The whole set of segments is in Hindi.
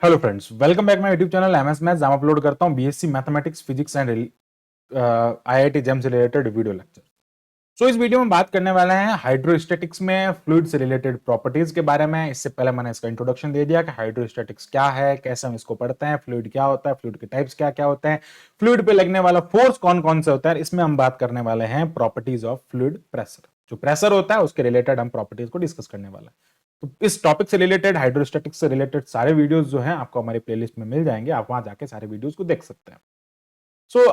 Hello friends, welcome back my YouTube channel MS maths. जहां अपलोड करता हूं BSc mathematics, physics and IIT JAM से रिलेटेड वीडियो लेक्चर। सो इस वीडियो में बात करने वाले हैं हाइड्रोस्टैटिक्स में फ्लूइड से रिलेटेड प्रॉपर्टीज के बारे में। इससे पहले मैंने इसका इंट्रोडक्शन दे दिया कि हाइड्रोस्टैटिक्स क्या है, कैसे हम इसको पढ़ते हैं, फ्लूइड क्या होता है, फ्लूइड के टाइप्स क्या क्या होते हैं, फ्लूइड पे लगने वाला फोर्स कौन कौन से होता है। इसमें हम बात करने वाले हैं प्रॉपर्टीज ऑफ फ्लूइड प्रेशर। जो प्रेशर होता है उसके रिलेटेड हम प्रॉपर्टीज को डिस्कस करने वाले हैं। तो इस टॉपिक से रिलेटेड, हाइड्रोस्टैटिक्स से रिलेटेड सारे वीडियोस जो हैं आपको हमारी प्लेलिस्ट में मिल जाएंगे, आप वहां जाके सारे वीडियोस को देख सकते हैं।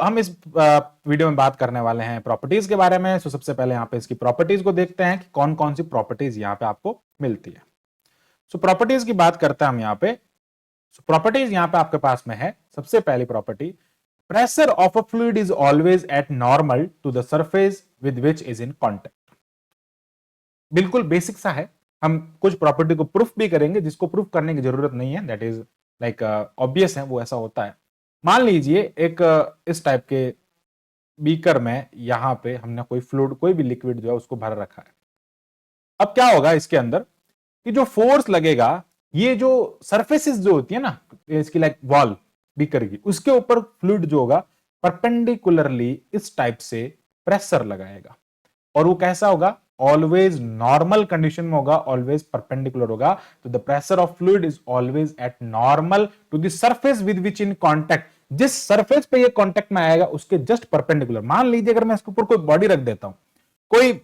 हम इस वीडियो में बात करने वाले हैं प्रॉपर्टीज के बारे में। सबसे पहले यहाँ पे इसकी प्रॉपर्टीज को देखते हैं कि कौन कौन सी प्रॉपर्टीज यहाँ पे आपको मिलती है। प्रॉपर्टीज की बात करते हैं हम यहाँ पे। प्रॉपर्टीज यहाँ पे आपके पास में है। सबसे पहली property, pressure of a fluid is always at normal to the surface with which is in contact. बिल्कुल बेसिक सा है। हम कुछ प्रॉपर्टी को प्रूफ भी करेंगे जिसको प्रूफ करने की जरूरत नहीं है, दैट इज लाइक ऑब्वियस है, वो ऐसा होता है। मान लीजिए एक इस टाइप के बीकर में यहां पे हमने कोई फ्लूइड, कोई भी लिक्विड जो है उसको भर रखा है। अब क्या होगा इसके अंदर कि जो फोर्स लगेगा, ये जो सरफेसेस जो होती है ना इसकी, लाइक वॉल बीकर की, उसके ऊपर फ्लूइड जो होगा परपेंडिकुलरली इस टाइप से प्रेशर लगाएगा। और वो कैसा होगा? ऑलवेज नॉर्मल कंडीशन में होगा, ऑलवेज परपेंडिकुलर होगा। तो the pressure of fluid is always at normal to the surface with which in contact. जिस सरफेस पे ये कॉन्टैक्ट में आएगा उसके जस्ट परपेंडिकुलर। मान लीजिए अगर मैं इसके ऊपर कोई बॉडी रख देता हूं, कोई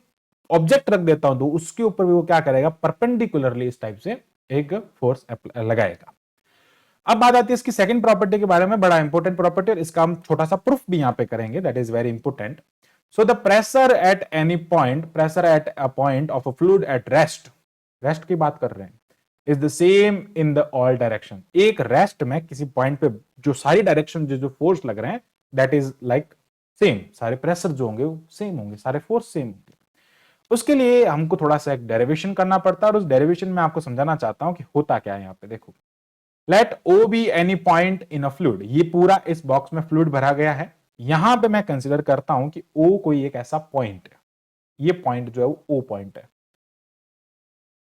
ऑब्जेक्ट रख देता हूं, तो उसके ऊपर भी वो क्या करेगा? परपेंडिकुलरली इस टाइप से एक फोर्स लगाएगा। अब बात आती है इसकी सेकंड प्रॉपर्टी के बारे में, बड़ा इंपॉर्टेंट प्रॉपर्टी, और इसका हम छोटा सा प्रूफ भी यहां पे करेंगे, that is very important. So the pressure at any point, pressure at a point of a fluid at rest, rest की बात कर रहे हैं, is the same in the all direction. एक रेस्ट में किसी पॉइंट पे जो सारी डायरेक्शन जो फोर्स लग रहे हैं, दैट इज लाइक सेम। सारे प्रेशर जो होंगे वो सेम होंगे, सारे फोर्स सेम होंगे। उसके लिए हमको थोड़ा सा एक डेरिवेशन करना पड़ता है, और उस डेरिवेशन में आपको समझाना चाहता हूं कि होता क्या है। यहाँ पे देखो, let O be any point in a fluid. ये पूरा इस बॉक्स में फ्लूइड भरा गया है। यहां पे मैं कंसीडर करता हूं कि ओ कोई एक ऐसा पॉइंट है। ये पॉइंट जो है वो ओ पॉइंट है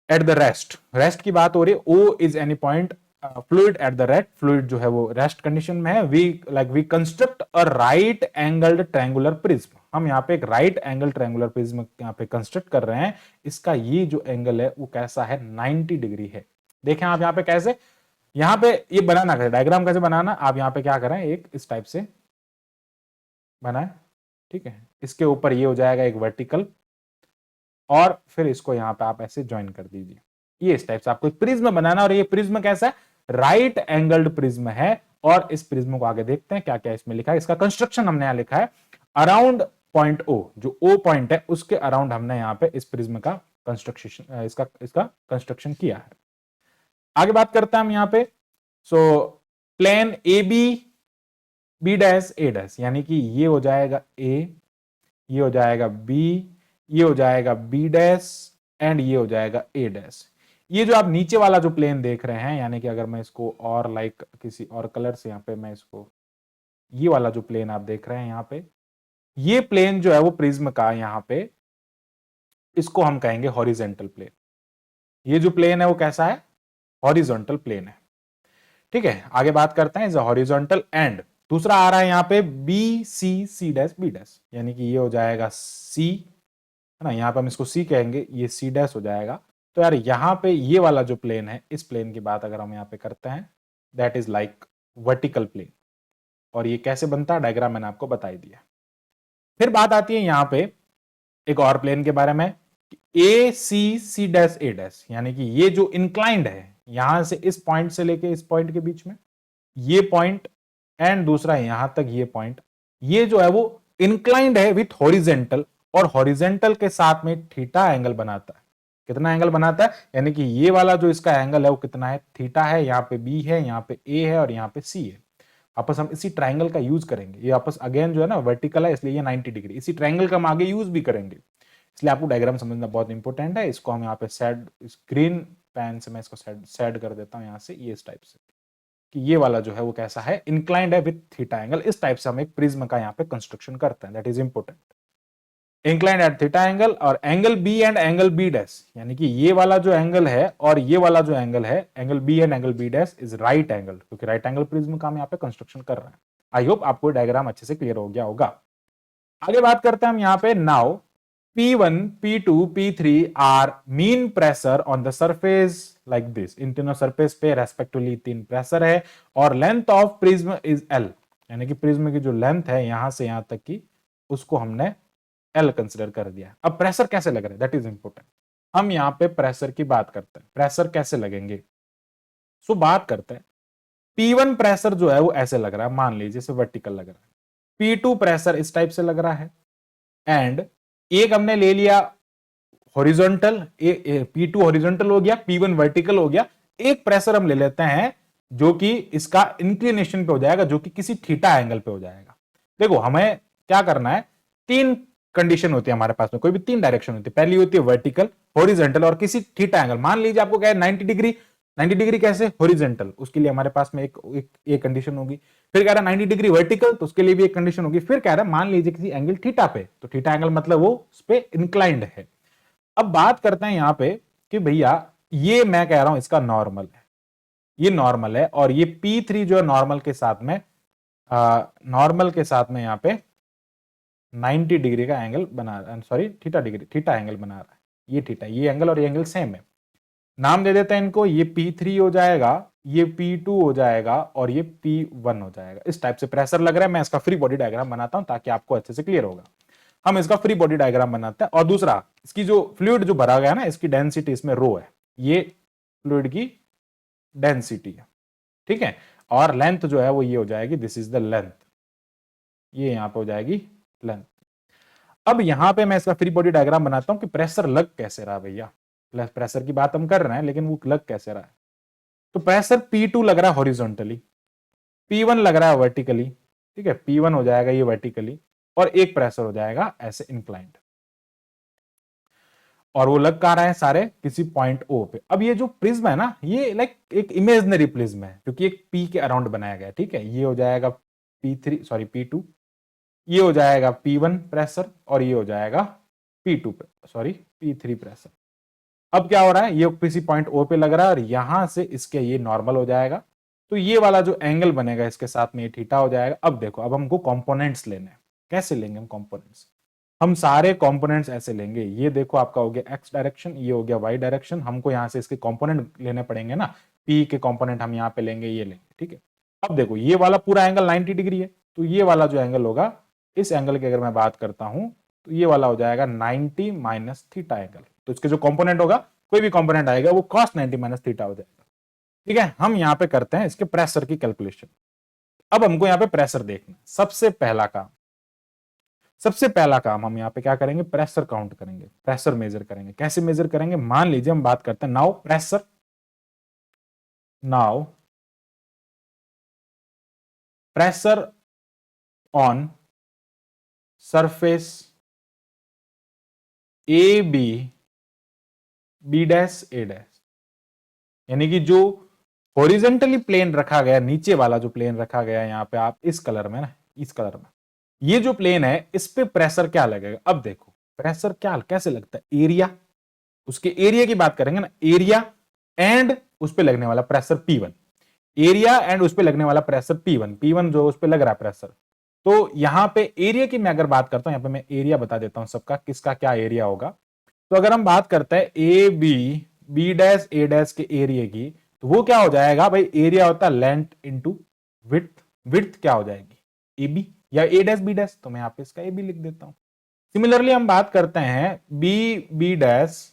एट द रेस्ट। रेस्ट की बात हो रही है। O is any point fluid at the rest. Fluid जो है वो रेस्ट कंडीशन में है। We construct a right angled triangular prism. हम यहाँ पे एक राइट एंगल ट्रायंगुलर प्रिज्म यहाँ पे कंस्ट्रक्ट कर रहे हैं। इसका ये जो एंगल है वो कैसा है? 90 डिग्री है। देखें आप यहाँ पे कैसे, यहां पे ये बनाना कैसे, डायग्राम कैसे बनाना, आप यहां पे क्या करें, एक इस टाइप से बनाए, ठीक है। इसके ऊपर ये हो जाएगा एक वर्टिकल, और फिर इसको यहां पे आप ऐसे ज्वाइन कर दीजिए। ये इस टाइप से आपको एक प्रिज्म बनाना, और ये प्रिज्म कैसा है? राइट एंगल्ड प्रिज्म है। और इस प्रिज्म को आगे देखते हैं क्या क्या इसमें लिखा है। इसका कंस्ट्रक्शन हमने यहां लिखा है अराउंड पॉइंट ओ। जो ओ पॉइंट है उसके अराउंड हमने यहां पे इस प्रिज्म का कंस्ट्रक्शन, इसका कंस्ट्रक्शन किया है। आगे बात करते हैं हम यहां पे। So plane A B, B dash A dash, यानी कि ये हो जाएगा ए, ये हो जाएगा बी, ये हो जाएगा बी डैश, एंड ये हो जाएगा ए डैश। ये जो आप नीचे वाला जो प्लेन देख रहे हैं, यानी कि अगर मैं इसको और लाइक किसी और कलर से यहाँ पे मैं इसको, ये वाला जो प्लेन आप देख रहे हैं यहाँ पे, ये प्लेन जो है वो प्रिज्म का यहाँ पे, इसको हम कहेंगे हॉरिजेंटल प्लेन। ये जो प्लेन है वो कैसा है? हॉरिजॉन्टल प्लेन है, ठीक है। आगे बात करते हैं, इज हॉरिजॉन्टल। एंड दूसरा आ रहा है यहाँ पे B C, C dash B dash, यानी कि ये हो जाएगा सी, है ना, यहाँ पे हम इसको सी कहेंगे, ये सी डैश हो जाएगा। तो यार यहाँ पे ये वाला जो प्लेन है, इस प्लेन की बात अगर हम यहाँ पे करते हैं, that is like vertical plane. और ये कैसे बनता है, डायग्राम मैंने आपको बताई दिया। फिर बात आती है यहाँ पे एक और प्लेन के बारे में, ए सी, सी डैश ए डैश, यानी कि ये जो इंक्लाइंड है यहां से इस पॉइंट से लेके इस पॉइंट के बीच में, ये पॉइंट, एंड दूसरा यहां तक ये पॉइंट, ये जो है वो इंक्लाइंड है विथ हॉरिजेंटल, और हॉरिजेंटल के साथ में थीटा एंगल बनाता है। कितना एंगल बनाता है? यानी कि ये वाला जो इसका एंगल है वो कितना है? थीटा है। यहाँ पे बी है, यहाँ पे ए है, और यहाँ पे सी है। आपस हम इसी ट्राइंगल का यूज करेंगे। ये आपस अगेन जो है ना वर्टिकल है, इसलिए ये 90 डिग्री। इसी ट्राइंगल का हम आगे यूज भी करेंगे, इसलिए आपको डायग्राम समझना बहुत इंपॉर्टेंट है। इसको हम यहाँ पे सेड, ग्रीन पेन से मैं इसको सेड कर देता हूँ यहाँ से, ये इस टाइप से, कि ये वाला जो है वो कैसा है? इंक्लाइंड है विथ थीटा एंगल। इस टाइप से हम एक प्रिज्म का यहाँ पे कंस्ट्रक्शन करते हैं, that is important. Inclined at theta angle, और angle B and angle B dash, यानी कि ये वाला जो एंगल है और ये वाला जो एंगल है, angle B and angle B dash is right angle, क्योंकि राइट एंगल प्रिज्म का हम यहाँ पे कंस्ट्रक्शन कर रहे हैं। आई होप आपको डायग्राम अच्छे से क्लियर हो गया होगा। आगे बात करते हैं हम यहाँ पे। Now P1, P2, P3 are mean pressure on the surface like this. इन तीनों सरफेस पे रेस्पेक्टिवली 3 प्रेशर है, और length of prism is L, यानी कि प्रिज्म की जो लेंथ है यहां से यहां तक की, उसको हमने L कंसिडर कर दिया। अब प्रेशर कैसे लग रहा है, दैट इज इंपॉर्टेंट। हम यहां पे प्रेशर की बात करते हैं, प्रेशर कैसे लगेंगे। सो बात करते हैं, P1 प्रेशर जो है वो ऐसे लग रहा है, मान लीजिए से वर्टिकल लग रहा है। P2 प्रेशर इस टाइप से लग रहा है, एंड एक हमने ले लिया हॉरिजॉन्टल, P2 हॉरिजॉन्टल हो गया, P1 वर्टिकल हो गया। एक प्रेशर हम ले लेते हैं जो कि इसका इंक्लिनेशन पे हो जाएगा, जो कि किसी थीटा एंगल पे हो जाएगा। देखो हमें क्या करना है, 3 कंडीशन होती है हमारे पास में, कोई भी 3 डायरेक्शन होती है। पहली होती है वर्टिकल, हॉरिजॉन्टल और किसी थीटा एंगल। मान लीजिए आपको क्या है 90 डिग्री, 90 डिग्री कैसे, हॉरिजॉन्टल, उसके लिए हमारे पास में एक कंडीशन होगी। फिर कह रहा है 90 डिग्री वर्टिकल, तो उसके लिए भी एक कंडीशन होगी। फिर कह रहा है मान लीजिए किसी एंगल थीटा पे, तो थीटा एंगल मतलब वो उस पे इंक्लाइंड है। अब बात करते हैं यहां पे कि भैया ये मैं कह रहा हूं इसका नॉर्मल है, ये नॉर्मल है, और ये P3 जो है नॉर्मल के साथ में, नॉर्मल के साथ में यहां पे 90 डिग्री का एंगल बना रहा है, सॉरी थीटा एंगल बना रहा है। ये थीटा, ये एंगल और ये एंगल सेम है। नाम दे देते हैं इनको, ये P3 हो जाएगा, ये P2 हो जाएगा, और ये P1 हो जाएगा। इस टाइप से प्रेशर लग रहा है। मैं इसका फ्री बॉडी डायग्राम बनाता हूं ताकि आपको अच्छे से क्लियर होगा। हम इसका फ्री बॉडी डायग्राम बनाते हैं। और दूसरा, इसकी जो फ्लूइड जो भरा गया ना, इसकी डेंसिटी इसमें रो है, ये फ्लूइड की डेंसिटी है, ठीक है। और लेंथ जो है वो ये हो जाएगी, दिस इज द लेंथ, ये यहां पे हो जाएगी लेंथ। अब यहां पे मैं इसका फ्री बॉडी डायग्राम बनाता हूं कि प्रेशर लग कैसे रहा भैया। प्रेशर की बात हम कर रहे हैं, लेकिन वो लग कैसे रहा है। तो प्रेशर P2 लग रहा है हॉरिजॉन्टली, P1 लग रहा है वर्टिकली, ठीक है। P1 हो जाएगा ये वर्टिकली, और एक प्रेशर हो जाएगा ऐसे इंक्लाइंड, और वो लग कहां रहा है, सारे किसी पॉइंट O पे। अब ये जो प्रिज्म है ना, ये लाइक एक इमेजिनरी प्रिज्म है, क्योंकि एक P के अराउंड बनाया गया है, ठीक है। ये हो जाएगा P2, ये हो जाएगा P1 प्रेशर, और ये हो जाएगा P3 प्रेशर। अब क्या हो रहा है, ये किसी पॉइंट O पे लग रहा है, और यहां से इसके ये नॉर्मल हो जाएगा। तो ये वाला जो एंगल बनेगा इसके साथ में ये थीटा हो जाएगा। अब देखो, अब हमको कंपोनेंट्स लेने हैं। कैसे लेंगे हम कंपोनेंट्स, हम सारे कंपोनेंट्स ऐसे लेंगे। ये देखो आपका हो गया एक्स डायरेक्शन, ये हो गया वाई डायरेक्शन। हमको यहां से इसके कंपोनेंट लेने पड़ेंगे ना, पी के कंपोनेंट हम यहाँ पे लेंगे, ये लेंगे, ठीक है। अब देखो ये वाला पूरा एंगल 90 डिग्री है, तो ये वाला जो एंगल होगा, इस एंगल की अगर मैं बात करता हूं, तो ये वाला हो जाएगा 90 माइनस थीटा एंगल। तो इसके जो कंपोनेंट होगा, कोई भी कंपोनेंट आएगा वो cos 90 माइनस थीटा हो जाएगा, ठीक है। हम यहां पे करते हैं इसके प्रेशर की कैलकुलेशन। अब हमको यहां पे प्रेशर देखना। सबसे पहला काम हम यहां पे क्या करेंगे, प्रेशर काउंट करेंगे, प्रेशर मेजर करेंगे। कैसे मेजर करेंगे, मान लीजिए हम बात करते हैं now pressure on surface A B dash A dash, यानी कि जो हॉरिजेंटली प्लेन रखा गया, नीचे वाला जो प्लेन रखा गया यहां पे, आप इस कलर में ना, इस कलर में, ये जो प्लेन है इस पे प्रेशर क्या लगेगा। अब देखो प्रेशर क्या कैसे लगता है, एरिया, उसके एरिया की बात करेंगे ना, एरिया एंड उस पे लगने वाला प्रेशर P1, एरिया एंड उस पे लगने वाला प्रेशर P1 जो उस पे लग रहा है प्रेशर। तो यहां पे एरिया की मैं अगर बात करता हूं, यहां पे मैं एरिया बता देता हूं सबका, किसका क्या एरिया होगा। तो अगर हम बात करते हैं A B dash A dash के एरिया की, तो वो क्या हो जाएगा भाई, एरिया होता है लेंथ इंटू विड्थ। विड्थ क्या हो जाएगी, ए बी या ए डैश बी डैश, तो मैं यहाँ पे इसका ए बी लिख देता हूं। सिमिलरली हम बात करते हैं बी डैश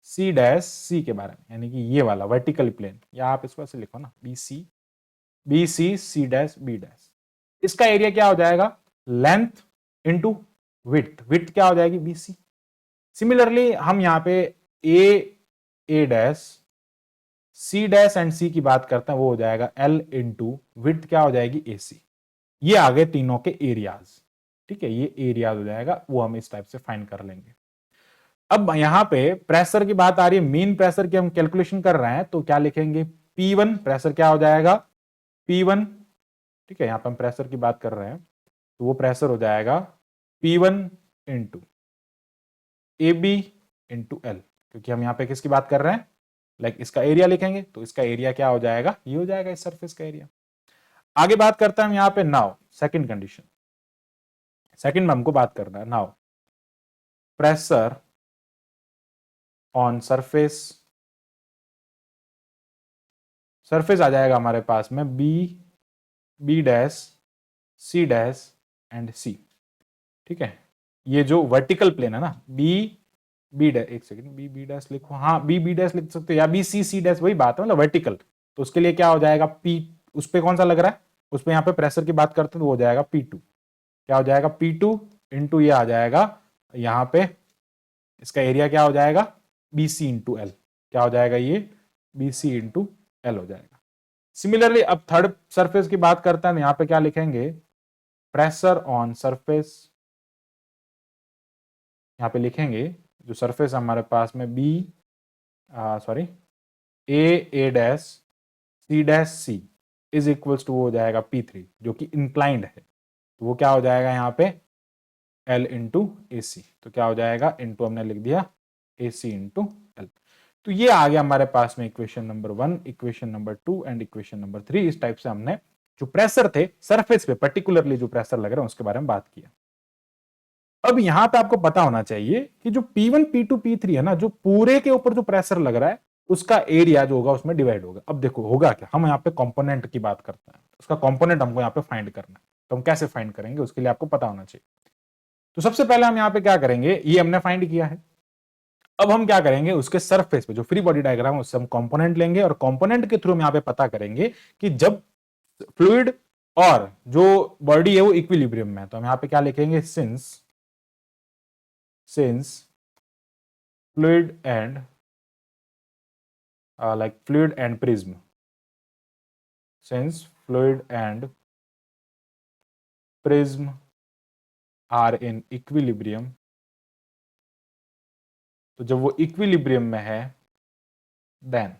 सी के बारे में, यानी कि ये वाला वर्टिकल प्लेन, या आप इसको ऐसे लिखो ना, B C dash B dash. इसका एरिया क्या हो जाएगा, लेंथ इंटू विड्थ क्या हो जाएगी, बी सी। सिमिलरली हम यहां पे ए डैश सी डैश एंड सी की बात करते हैं, वो हो जाएगा एल इंटू विड्थ क्या हो जाएगी, ए सी। ये आगे तीनों के एरियाज, ठीक है, ये एरियाज हो जाएगा, वो हम इस टाइप से फाइंड कर लेंगे। अब यहां पे प्रेशर की बात आ रही है, मीन प्रेशर की हम कैलकुलेशन कर रहे हैं, तो क्या लिखेंगे, P1 प्रेशर क्या हो जाएगा, P1, ठीक है। यहां पे हम प्रेशर की बात कर रहे हैं, तो वो प्रेशर हो जाएगा P1 into A B into L, क्योंकि हम यहाँ पे किसकी बात कर रहे हैं, लाइक इसका एरिया लिखेंगे तो इसका एरिया क्या हो जाएगा, ये हो जाएगा इस सरफेस का एरिया। आगे बात करते हैं हम यहाँ पे नाउ सेकंड कंडीशन, सेकंड में हमको बात करना है now pressure on surface, surface आ जाएगा हमारे पास में B dash C dash and C, ठीक है। ये जो वर्टिकल प्लेन है ना, बी डैश, एक सेकंड, बी डैश लिखो, हाँ बी डैश लिख सकते हो या सी डैश, वही बात है, मतलब वर्टिकल। तो उसके लिए क्या हो जाएगा, पी, उस पे कौन सा लग रहा है, उस पे यहाँ पे प्रेशर की बात करते हैं तो वो हो जाएगा P2, क्या हो जाएगा P2 इंटू ये आ जाएगा यहाँ पे इसका एरिया क्या हो जाएगा BC इंटू एल, क्या हो जाएगा ये BC इंटू एल हो जाएगा। सिमिलरली अब थर्ड सरफेस की बात करते हैं, यहाँ पे क्या लिखेंगे, प्रेशर ऑन सरफेस, यहाँ पे लिखेंगे जो सरफेस हमारे पास में A dash C dash C is equals to हो जाएगा P3 जो कि इंक्लाइंड है, तो वो क्या हो जाएगा यहाँ पे L इंटू ए सी, तो क्या हो जाएगा इंटू हमने लिख दिया ए सी इंटू एल। तो ये आ गया हमारे पास में equation number 1, equation number 2 and equation number 3। इस टाइप से हमने जो प्रेशर थे सरफेस पे पर्टिकुलरली जो प्रेशर लग रहा है उसके बारे में बात किया। अब यहां पे आपको पता होना चाहिए कि जो P1 P2 P3 है ना, जो पूरे के ऊपर जो प्रेशर लग रहा है उसका एरिया जो होगा उसमें डिवाइड होगा। अब देखो होगा क्या, हम यहाँ पे कंपोनेंट की बात करते हैं, उसका कंपोनेंट हमको यहाँ पे फाइंड करना है, तो हम कैसे फाइंड करेंगे उसके लिए आपको पता होना चाहिए। तो सबसे पहले हम यहाँ पे क्या करेंगे, ये हमने फाइंड किया है, अब हम क्या करेंगे उसके सरफेस पे जो फ्री बॉडी डायग्राम है उससे हम कंपोनेंट लेंगे और कंपोनेंट के थ्रू हम यहाँ पे पता करेंगे कि जब फ्लूइड और जो बॉडी है वो इक्विलिब्रियम में है, तो हम यहाँ पे क्या लिखेंगे, since fluid and like fluid and prism, since fluid and prism are in equilibrium, तो जब वो इक्विलिब्रियम में है then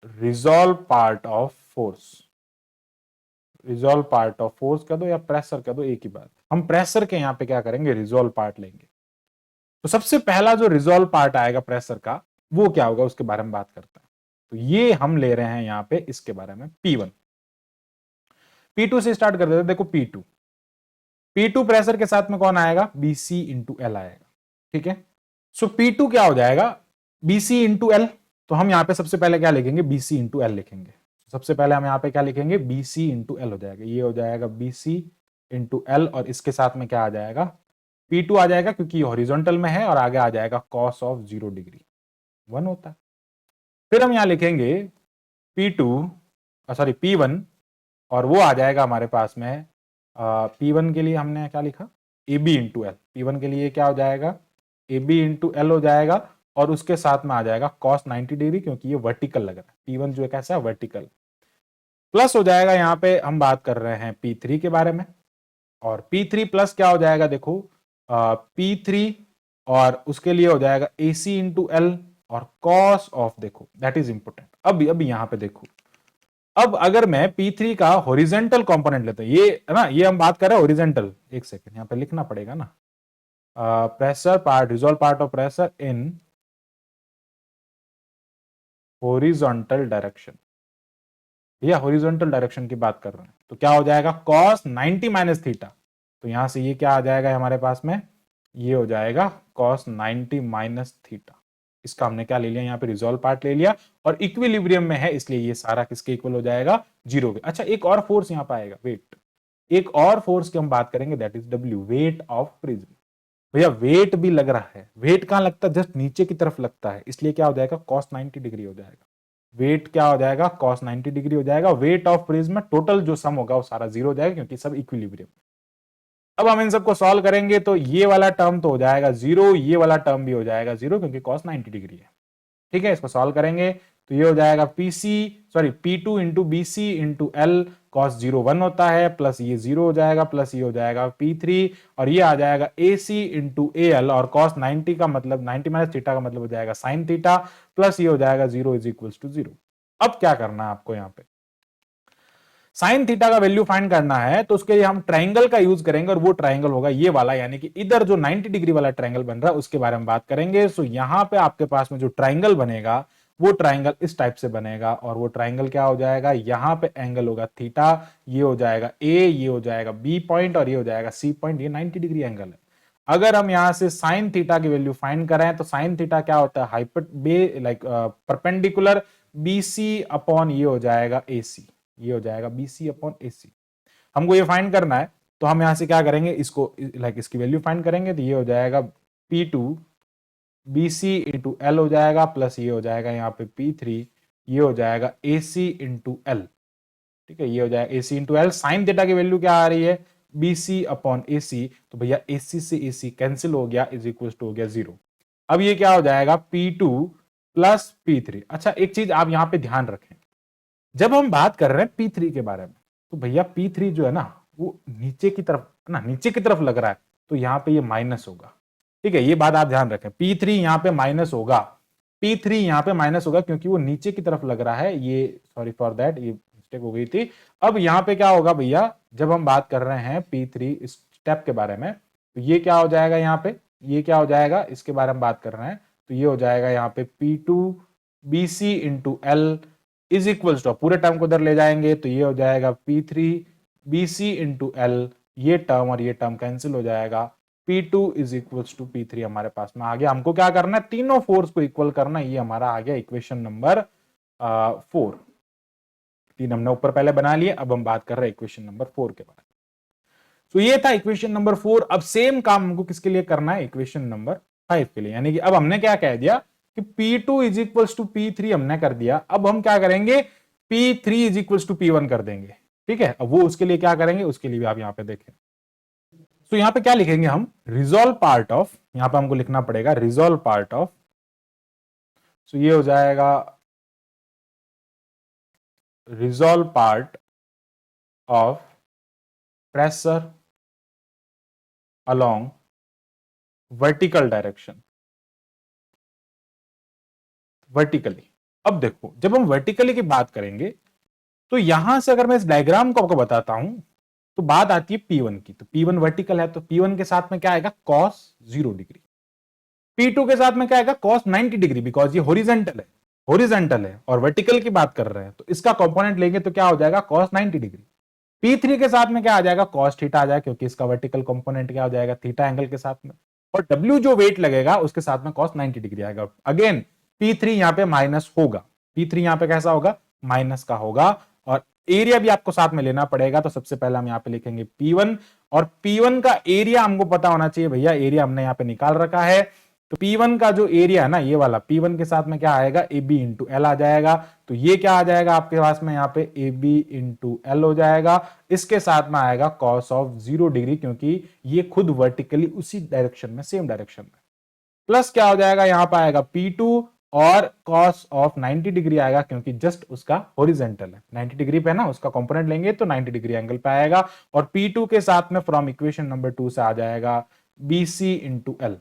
resolve part of force, resolve part of force कह दो या प्रेशर कह दो, एक ही बात, हम प्रेशर के यहाँ पे क्या करेंगे रिजॉल्व पार्ट लेंगे। तो सबसे पहला जो रिजॉल्व पार्ट आएगा प्रेशर का वो क्या होगा उसके बारे में बात करते हैं। तो ये हम ले रहे हैं यहाँ पे इसके बारे में P1, P2 से स्टार्ट कर देते हैं। देखो P2 प्रेशर के साथ में कौन आएगा, BC इंटू एल आएगा, ठीक है। सो P2 क्या हो जाएगा, BC इंटू एल, तो हम यहाँ पे सबसे पहले क्या लिखेंगे, BC इंटू एल लिखेंगे। सबसे पहले हम यहाँ पे क्या लिखेंगे, BC इंटू एल हो जाएगा, ये हो जाएगा BC इंटू एल और इसके साथ में क्या आ जाएगा, P2 आ जाएगा क्योंकि हॉरिजॉन्टल में है और आगे आ जाएगा cos ऑफ 0 डिग्री 1 होता है। फिर हम यहाँ लिखेंगे P1 और वो आ जाएगा हमारे पास में P1 के लिए हमने क्या लिखा, AB इंटू एल, P1 के लिए क्या हो जाएगा AB इंटू एल हो जाएगा और उसके साथ में आ जाएगा cos 90 डिग्री क्योंकि ये वर्टिकल लग रहा है, P1 जो है कैसा है वर्टिकल, प्लस हो जाएगा यहाँ पे हम बात कर रहे हैं P3 के बारे में, और P3 प्लस क्या हो जाएगा देखो P3 और उसके लिए हो जाएगा AC इंटू एल और cos ऑफ, देखो दैट इज इंपोर्टेंट। अब यहां पे देखो, अब अगर मैं P3 का हॉरिजॉन्टल कंपोनेंट लेता हूं, ये है ना, ये हम बात कर रहे हैं हॉरिजॉन्टल, एक सेकंड यहां पे लिखना पड़ेगा ना, pressure part, resolve part of pressure in horizontal direction, या हॉरिजॉन्टल डायरेक्शन की बात कर रहे हैं, तो क्या हो जाएगा cos 90 माइनस थीटा, तो यहां से ये क्या आ जाएगा हमारे पास में, ये हो जाएगा cos 90 माइनस थीटा। इसका हमने क्या ले लिया, यहाँ पे रिजॉल्व पार्ट ले लिया और इक्विलिब्रियम में है इसलिए ये सारा किसके इक्वल हो जाएगा, 0 के। अच्छा एक और फोर्स यहाँ पे आएगा, वेट, एक और फोर्स की हम बात करेंगे that is W, weight of prism. भैया वेट भी लग रहा है, वेट कहां लगता है, जस्ट नीचे की तरफ लगता है, इसलिए क्या हो जाएगा cos 90 डिग्री हो जाएगा, वेट क्या हो जाएगा cos 90 डिग्री हो जाएगा। वेट ऑफ प्रिज्म में टोटल जो सम होगा वो सारा 0 हो जाएगा क्योंकि सब इक्विलिब्रियम। अब हम इन सबको सॉल्व करेंगे तो ये वाला टर्म तो हो जाएगा 0, ये वाला टर्म भी हो जाएगा 0 क्योंकि cos 90 डिग्री है, ठीक है। इसको सॉल्व करेंगे तो ये हो जाएगा P2 into BC into L, cos 0 1 होता है, प्लस ये 0 हो जाएगा, प्लस ये हो जाएगा P3 और ये आ जाएगा AC इंटू AL और cos 90 का मतलब 90 माइनस थीटा का मतलब हो जाएगा sin थीटा, प्लस ये हो जाएगा 0 इज इक्वल्स टू 0। अब क्या करना है आपको यहाँ पे, साइन थीटा का वैल्यू फाइंड करना है तो उसके लिए हम ट्राइंगल का यूज करेंगे और वो ट्राइंगल होगा ये वाला, यानी कि इधर जो 90 डिग्री वाला ट्राइंगल बन रहा है उसके बारे में बात करेंगे। सो यहां पे आपके पास में जो ट्राइंगल बनेगा वो ट्राइंगल इस टाइप से बनेगा और वो ट्राइंगल क्या हो जाएगा, यहां पे एंगल होगा थीटा, ये हो जाएगा ए, ये हो जाएगा बी पॉइंट और ये हो जाएगा सी पॉइंट, ये 90 डिग्री एंगल है। अगर हम यहां से साइन थीटा की वैल्यू फाइंड करें तो साइन थीटा क्या होता है, हाइपर बे लाइक परपेंडिकुलर बीसी अपॉन ये हो जाएगा एसी, ये हो जाएगा बीसी अपॉन एसी। हमको ये फाइंड करना है तो हम यहां से क्या करेंगे, इसको लाइक इसकी वैल्यू फाइंड करेंगे तो ये हो जाएगा P2 BC इंटू एल हो जाएगा प्लस ये हो जाएगा यहाँ पे P3, ये हो जाएगा AC इंटू एल। ठीक है, ये हो जाएगा AC into L. Sine theta की वैल्यू क्या आ रही है, BC अपॉन AC, तो भैया AC से AC कैंसिल हो गया, इज इक्वल टू हो गया 0। अब ये क्या हो जाएगा P2 प्लस P3। अच्छा एक चीज आप यहां पे ध्यान रखें, जब हम बात कर रहे हैं P3 के बारे में तो भैया P3 जो है ना वो नीचे की तरफ ना, नीचे की तरफ लग रहा है तो यहां पे ये माइनस होगा। ठीक है, ये बात आप ध्यान रखें, P3 यहां पे माइनस होगा, P3 यहां पे माइनस होगा क्योंकि वो नीचे की तरफ लग रहा है, ये सॉरी फॉर दैट, ये मिस्टेक हो गई थी। अब यहां पे क्या होगा भैया, जब हम बात कर रहे हैं P3 स्टेप के बारे में तो ये क्या हो जाएगा, यहाँ पे ये क्या हो जाएगा, इसके बारे में बात कर रहे हैं तो ये हो जाएगा यहाँ पे P2 BC into L is equals to, पूरे टर्म को उधर ले जाएंगे तो ये हो जाएगा P3 BC इंटू एल, ये टर्म और ये टर्म कैंसिल हो जाएगा, P2 is equals to P3 हमारे पास में आ गया। हमको क्या करना है, तीनों फोर्स को इक्वल करना, ये हमारा आ गया इक्वेशन नंबर 4। तीन हमने ऊपर पहले बना लिए, अब हम बात कर रहे हैं इक्वेशन नंबर 4 के बारे में। तो ये था इक्वेशन नंबर 4। अब सेम काम हमको किसके लिए करना है, इक्वेशन नंबर 5 के लिए, यानी कि अब हमने क्या कह दिया कि P2 is equals to P3 हमने कर दिया, अब हम क्या करेंगे P3 is equals to P1 कर देंगे। ठीक है, अब वो उसके लिए क्या करेंगे, उसके लिए भी आप यहां पे देखें। तो यहां पे क्या लिखेंगे हम, रिजॉल्व पार्ट ऑफ, यहां पे हमको लिखना पड़ेगा रिजॉल्व पार्ट ऑफ, सो ये हो जाएगा resolve part of pressure along vertical direction, vertically. अब देखो जब हम वर्टिकली की बात करेंगे तो यहां से अगर मैं इस डायग्राम को आपको बताता हूं तो बात आती है P1 की, तो P1 वर्टिकल है तो P1 के साथ में क्या आएगा, cos 0 डिग्री। P2 के साथ में क्या आएगा, cos 90 डिग्री, बिकॉज ये हॉरिजॉन्टल है, हॉरिजॉन्टल है और वर्टिकल की बात कर रहे हैं तो इसका कंपोनेंट लेंगे तो क्या हो जाएगा, cos 90 डिग्री। P3 के साथ में क्या आ जाएगा, cos थीटा आ जाएगा क्योंकि इसका वर्टिकल कंपोनेंट क्या हो जाएगा, थीटा एंगल के साथ में, और W जो वेट लगेगा उसके साथ में cos 90 डिग्री आएगा। अगेन P3 यहां पे माइनस होगा, P3 यहां पे कैसा होगा, माइनस का होगा, और एरिया भी आपको साथ में लेना पड़ेगा। तो सबसे पहले हम यहां पे लिखेंगे P1, और P1 का एरिया हमको पता होना चाहिए भैया, एरिया हमने यहां पे निकाल रखा है। तो P1 का जो एरिया है ना ये वाला, P1 के साथ में क्या आएगा, AB इंटू एल आ जाएगा। तो ये क्या आ जाएगा आपके पास में यहाँ पे AB इंटू एल हो जाएगा, इसके साथ में आएगा cos ऑफ 0 डिग्री क्योंकि ये खुद वर्टिकली उसी डायरेक्शन में, सेम डायरेक्शन में, प्लस क्या हो जाएगा यहां पर आएगा P2 और cos ऑफ 90 डिग्री आएगा क्योंकि जस्ट उसका हॉरिजॉन्टल है, 90 डिग्री पे ना उसका कंपोनेंट लेंगे तो 90 डिग्री एंगल पे आएगा। और P2 के साथ में फ्रॉम इक्वेशन नंबर 2 से आ जाएगा BC इंटू एल।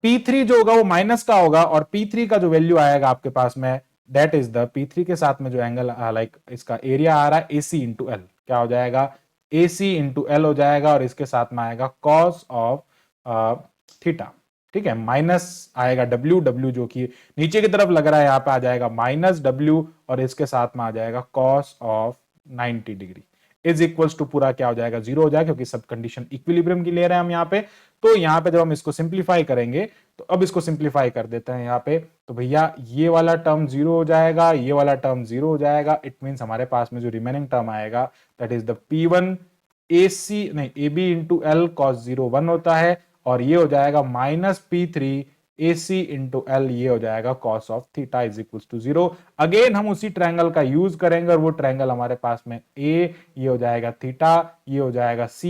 P3 जो होगा वो माइनस का होगा और P3 का जो वैल्यू आएगा आपके पास में, दैट इज द P3 के साथ में जो एंगल लाइक इसका एरिया आ रहा है AC इंटू एल, क्या हो जाएगा, AC इंटू एल हो जाएगा, और इसके साथ में आएगा cos ऑफ थीटा। ठीक है, माइनस आएगा W जो कि नीचे की तरफ लग रहा है, यहां पे आ जाएगा माइनस W, और इसके साथ में आ जाएगा cos of 90 degree is equals to पूरा क्या हो जाएगा, 0 हो जाएगा क्योंकि सब कंडीशन इक्विलिब्रियम की ले रहे हैं हम यहाँ पे। तो यहाँ पे जब हम इसको सिंप्लीफाई करेंगे तो अब इसको सिंप्लीफाई कर देते हैं यहाँ पे, तो भैया ये वाला टर्म 0 हो जाएगा, ये वाला टर्म 0 हो जाएगा। इट मीन्स हमारे पास में जो रिमेनिंग टर्म आएगा that is the P1 AC नहीं AB इंटू एल cos 0 1 होता है, और ये हो जाएगा minus P3 AC into L, ये हो जाएगा cos of theta is equal to 0। Again हम उसी ट्रायंगल का यूज करेंगे और वो ट्रायंगल हमारे पास में A, ये हो जाएगा थीटा, ये हो जाएगा C,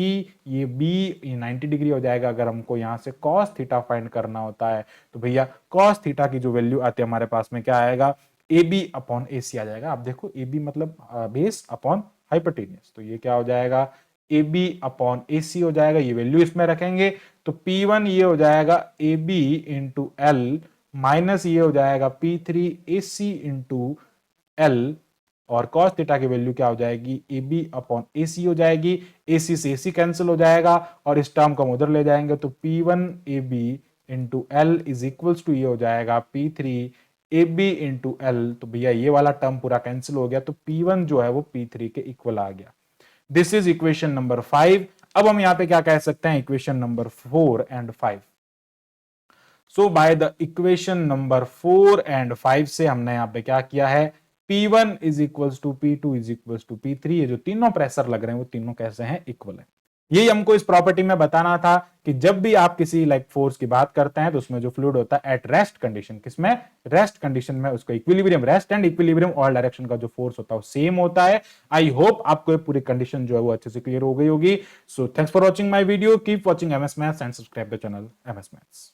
ये B, ये 90 डिग्री हो जाएगा। अगर हमको यहाँ से cos थीटा फाइंड करना होता है तो भैया cos थीटा की जो वैल्यू आती है हमारे पास में क्या आएगा, AB अपॉन AC आ जाएगा। आप देखो AB मतलब बेस अपॉन हाइपोटेन्यूज, तो ये क्या हो जाएगा, AB अपॉन AC हो जाएगा, ये वैल्यू इसमें रखेंगे तो P1 ये हो जाएगा AB इंटू एल, माइनस ये हो जाएगा P3 AC इंटू एल, और cos थीटा की वैल्यू क्या हो जाएगी, AB अपॉन AC हो जाएगी। AC से AC कैंसिल हो जाएगा और इस टर्म को हम उधर ले जाएंगे तो P1 AB into L is equals to ये हो जाएगा P3 AB इंटू एल। तो भैया ये वाला टर्म पूरा कैंसिल हो गया, तो P1 जो है वो P3 के इक्वल आ गया। This is equation number 5। अब हम यहां पे क्या कह सकते हैं, equation number 4 and 5। So by the equation number 4 and 5 से हमने यहां पे क्या किया है, P1 is equals to P2 is equals to P3। ये जो तीनों प्रेशर लग रहे हैं वो तीनों कैसे हैं, इक्वल है। यही हमको इस प्रॉपर्टी में बताना था कि जब भी आप किसी फोर्स की बात करते हैं तो उसमें जो फ्लूइड होता है एट रेस्ट कंडीशन, किसमें, रेस्ट कंडीशन में, उसका equilibrium, rest and equilibrium all direction का जो फोर्स होता है वो सेम होता है। आई होप आपको पूरी कंडीशन जो है वो अच्छे से क्लियर हो गई होगी। So thanks for watching my video, keep watching MS maths and subscribe the channel MS maths.